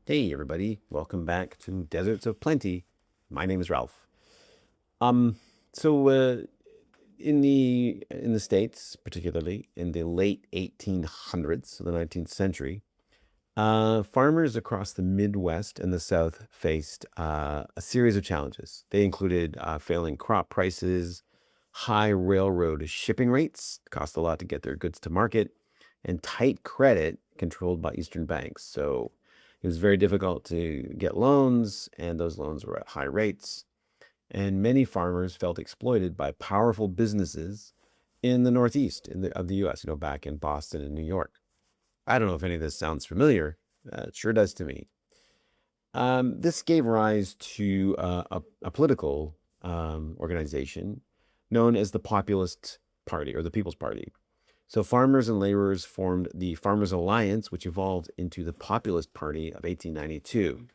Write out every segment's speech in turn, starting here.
Hey everybody, welcome back to Deserts of Plenty. My name is Ralph. Um, so in the States, particularly in the late 1800s, so the 19th century, farmers across the Midwest and the South faced a series of challenges. They included failing crop prices, high railroad shipping rates, cost a lot to get their goods to market, and tight credit controlled by Eastern banks. So it was very difficult to get loans, and those loans were at high rates. And many farmers felt exploited by powerful businesses in the Northeast of the U.S., back in Boston and New York. I don't know if any of this sounds familiar. It sure does to me. This gave rise to a political organization known as the Populist Party or the People's Party. So farmers and laborers formed the Farmers Alliance, which evolved into the Populist Party of 1892.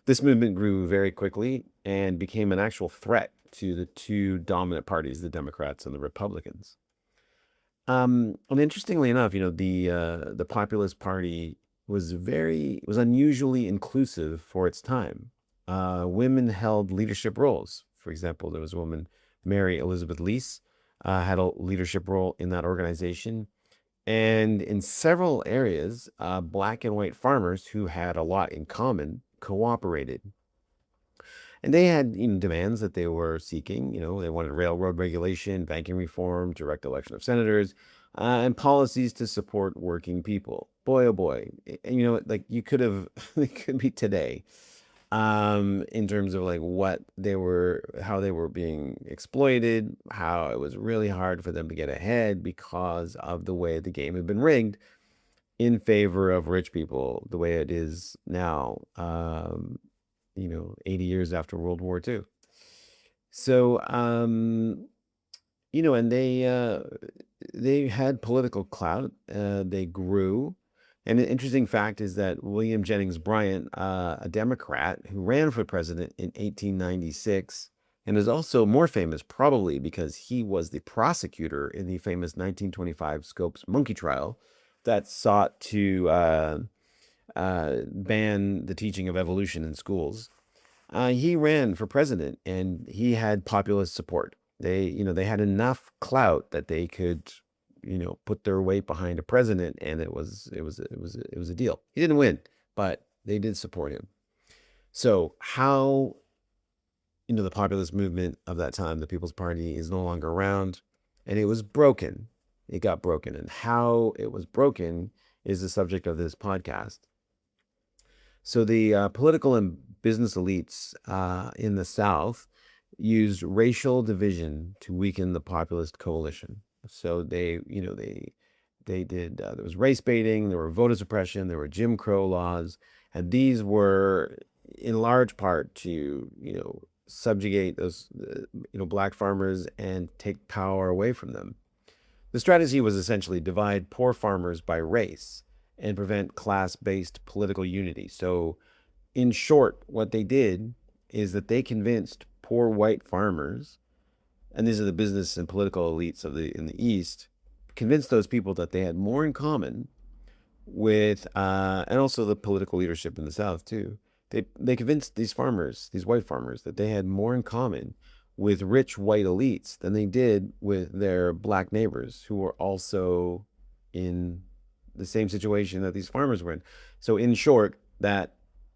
This movement grew very quickly and became an actual threat to the two dominant parties, the Democrats and the Republicans. And interestingly enough, the Populist Party was unusually inclusive for its time. Women held leadership roles. For example, there was a woman, Mary Elizabeth Lease, had a leadership role in that organization. And in several areas, black and white farmers who had a lot in common cooperated. And they had demands that they were seeking. They wanted railroad regulation, banking reform, direct election of senators, and policies to support working people. Boy, oh boy. And like you could have, it could be today, in terms of like how they were being exploited, how it was really hard for them to get ahead because of the way the game had been rigged in favor of rich people, the way it is now, 80 years after World War II. So, and they had political clout. They grew. And an interesting fact is that William Jennings Bryan, a Democrat who ran for president in 1896, and is also more famous probably because he was the prosecutor in the famous 1925 Scopes monkey trial that sought to ban the teaching of evolution in schools. He ran for president, and he had populist support. They had enough clout that they could, put their weight behind a president, and it was a deal. He didn't win, but they did support him. So how, the populist movement of that time, the People's Party, is no longer around, and it was broken. It got broken, and how it was broken is the subject of this podcast. So the political and business elites in the South used racial division to weaken the populist coalition. So they did. There was race baiting, there were voter suppression, there were Jim Crow laws, and these were in large part to subjugate those black farmers and take power away from them. The strategy was essentially divide poor farmers by race and prevent class-based political unity. So, in short, what they did is that they convinced poor white farmers, and these are the business and political elites in the East, convinced those people that they had more in common with, and also the political leadership in the South too. They convinced these farmers, these white farmers, that they had more in common with rich white elites than they did with their black neighbors who were also in the same situation that these farmers were in. So in short, that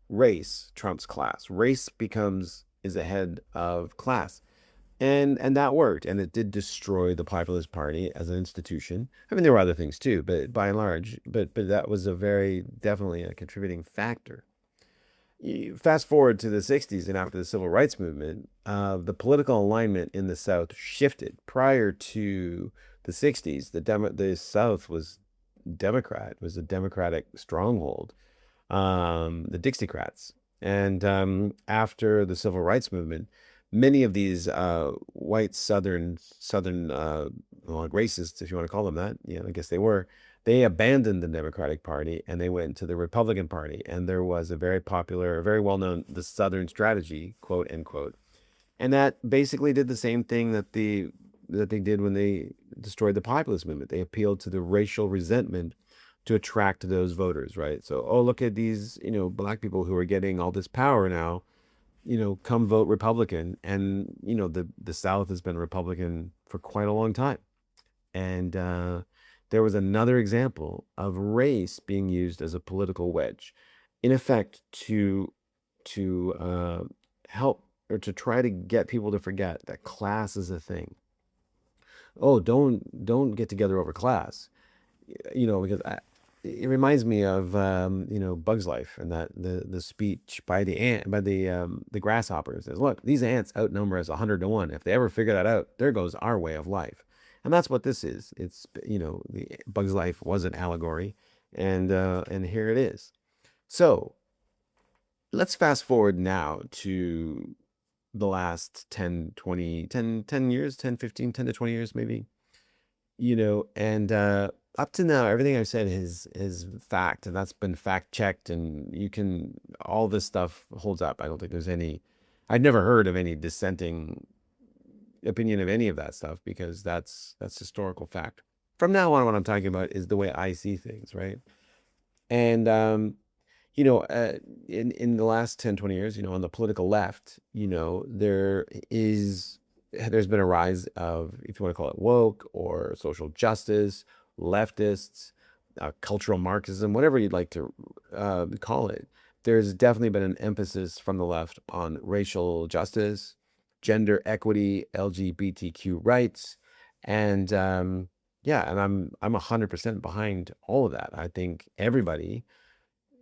race trumps class. Race is ahead of class. And that worked, and it did destroy the Populist Party as an institution. I mean, there were other things too, but by and large, but that was definitely a contributing factor. Fast forward to the 60s and after the Civil Rights Movement, the political alignment in the South shifted. Prior to the 60s, the South was Democrat, was a Democratic stronghold, the Dixiecrats. And after the Civil Rights Movement, many of these white Southern racists, if you want to call them that, I guess they abandoned the Democratic Party and they went to the Republican Party. And there was a very popular, very well-known, the Southern strategy, quote unquote. And that basically did the same thing that they did when they destroyed the populist movement. They appealed to the racial resentment to attract those voters, right? So, oh, look at these, black people who are getting all this power now, come vote Republican. And, the South has been Republican for quite a long time. And there was another example of race being used as a political wedge, in effect, to help or to try to get people to forget that class is a thing. Oh, don't get together over class, because it reminds me of Bug's Life, and that the speech by the grasshoppers is, look, these ants outnumber us 100 to 1. If they ever figure that out, there goes our way of life. And that's what this is. It's, the Bug's Life was an allegory, and here it is. So let's fast forward now to the last 10, 20, 10 years, 10, 15, 10 to 20 years, maybe, and up to now, everything I've said is fact, and that's been fact checked, and all this stuff holds up. I don't think I've never heard of any dissenting opinion of any of that stuff, because that's historical fact. From now on, what I'm talking about is the way I see things, right? And you know, uh, in the last 10, 20 years, on the political left, there's been a rise of, if you want to call it woke or social justice, leftists, cultural Marxism, whatever you'd like to call it. There's definitely been an emphasis from the left on racial justice, gender equity, LGBTQ rights, and yeah, and I'm 100% behind all of that. I think everybody,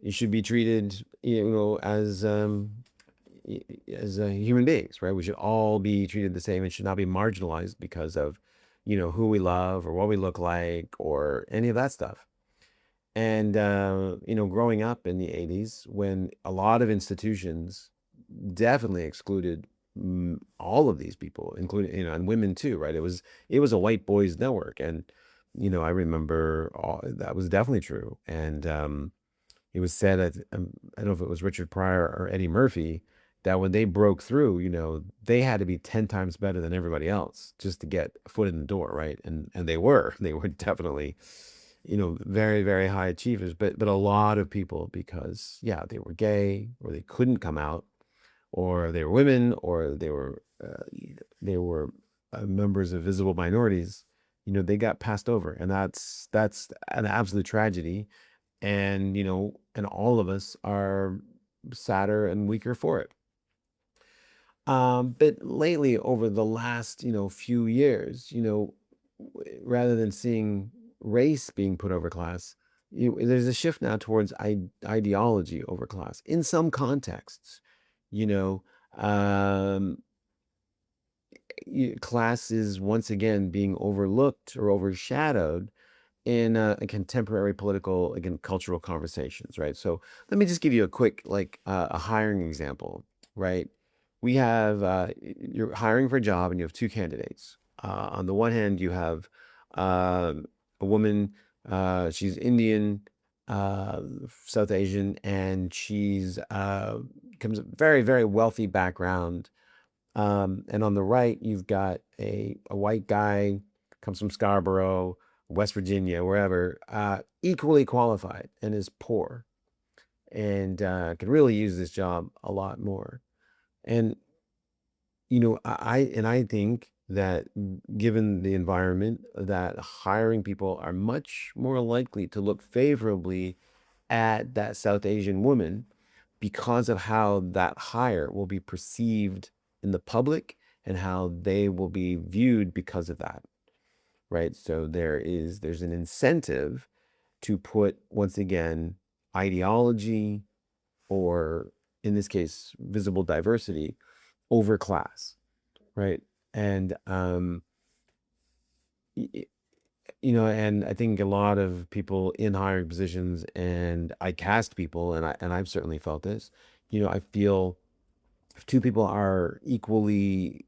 you should be treated, as human beings, right? We should all be treated the same and should not be marginalized because of, who we love or what we look like or any of that stuff. And growing up in the 80s, when a lot of institutions definitely excluded all of these people, including, and women too, right? It was a white boys network, and I remember that was definitely true. And it was said that, I don't know if it was Richard Pryor or Eddie Murphy, that when they broke through, they had to be 10 times better than everybody else just to get a foot in the door, right? And they were definitely, very, very high achievers, but a lot of people, because yeah, they were gay, or they couldn't come out, or they were women, or they were members of visible minorities, they got passed over, and that's an absolute tragedy. And and all of us are sadder and weaker for it. But lately, over the last few years, rather than seeing race being put over class, there's a shift now towards ideology over class in some contexts. You know, um, class is once again being overlooked or overshadowed in contemporary political, again, cultural conversations, right? So let me just give you a quick, like, a hiring example, right? We have You're hiring for a job, and you have two candidates. On the one hand, you have a woman. She's Indian, uh, South Asian, and she's comes a very, very wealthy background. And on the right, you've got a white guy, comes from Scarborough, West Virginia, wherever, equally qualified and is poor, and could really use this job a lot more. And I think that, given the environment, that hiring people are much more likely to look favorably at that South Asian woman, because of how that hire will be perceived in the public and how they will be viewed because of that, right? So there's an incentive to put, once again, ideology, or in this case, visible diversity, over class, right? And and I think a lot of people in hiring positions, and I cast people, and I've certainly felt this. I feel, if two people are equally,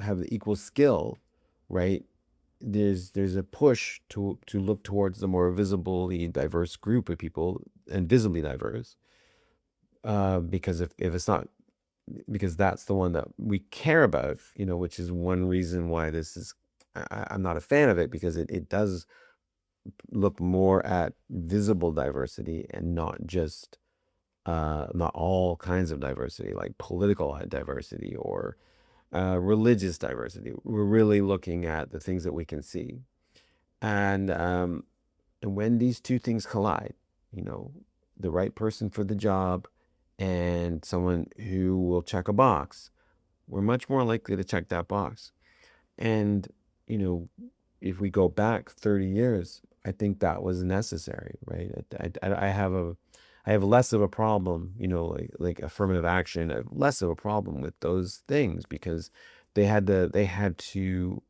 have the equal skill, right? There's a push to look towards the more visibly diverse group of people, and visibly diverse, because if it's not, because that's the one that we care about, which is one reason why this is, I'm not a fan of it, because it does look more at visible diversity and not all kinds of diversity, like political diversity or religious diversity. We're really looking at the things that we can see. And and when these two things collide, you know, the right person for the job and someone who will check a box, we're much more likely to check that box. And, you know, if we go back 30 years, I think that was necessary, right? I have less of a problem, you know, like affirmative action, less of a problem with those things because they had to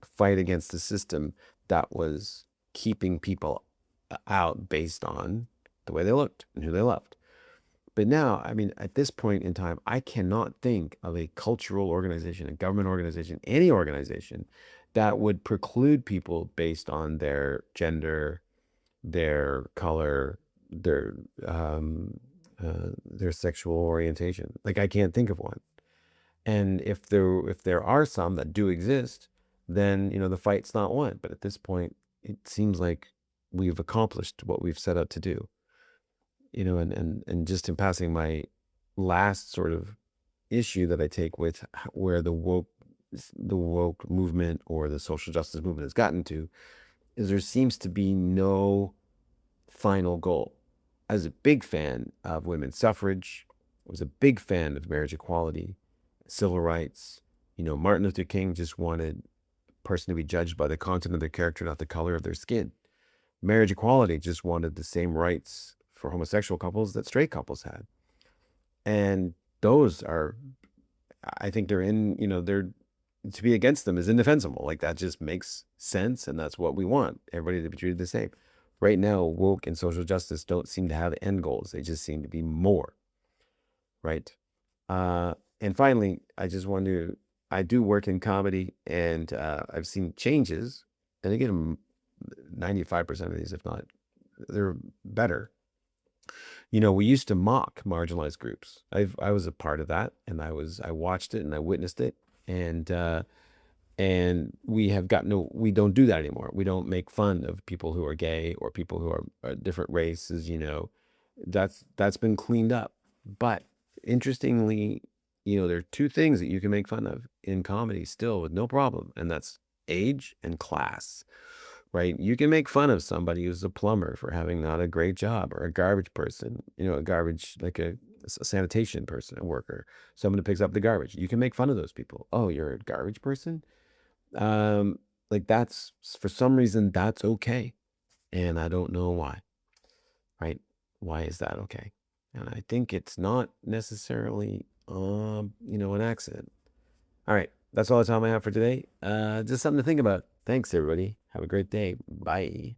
fight against the system that was keeping people out based on the way they looked and who they loved. But now, I mean, at this point in time, I cannot think of a cultural organization, a government organization, any organization that would preclude people based on their gender, their color, their their sexual orientation. Like I can't think of one. And if there are some that do exist, then you know the fight's not won. But at this point, it seems like we've accomplished what we've set out to do. You know, and just in passing, my last sort of issue that I take with where the woke movement or the social justice movement has gotten to is there seems to be no final goal. I was a big fan of women's suffrage. I was a big fan of marriage equality, civil rights. You know, Martin Luther King just wanted a person to be judged by the content of their character, not the color of their skin. Marriage equality just wanted the same rights for homosexual couples that straight couples had. And those are, I think they're in, you know, they're to be against them is indefensible. Like that just makes sense. And that's what we want everybody to be treated the same. Right now, woke and social justice don't seem to have end goals. They just seem to be more, right? And finally, I just want to, I do work in comedy and I've seen changes. And again, 95% of these, if not, they're better. You know, we used to mock marginalized groups. I was a part of that, and I watched it and I witnessed it, and we have gotten no, we don't do that anymore. We don't make fun of people who are gay or people who are different races. You know, that's been cleaned up. But interestingly, you know, there are two things that you can make fun of in comedy still with no problem, and that's age and class, right? You can make fun of somebody who's a plumber for having not a great job or a garbage person, you know, a garbage, like a sanitation person, a worker, someone who picks up the garbage. You can make fun of those people. Oh, you're a garbage person? Like that's for some reason that's okay. And I don't know why, right? Why is that okay? And I think it's not necessarily, you know, an accident. All right. That's all the time I have for today. Just something to think about. Thanks, everybody. Have a great day. Bye.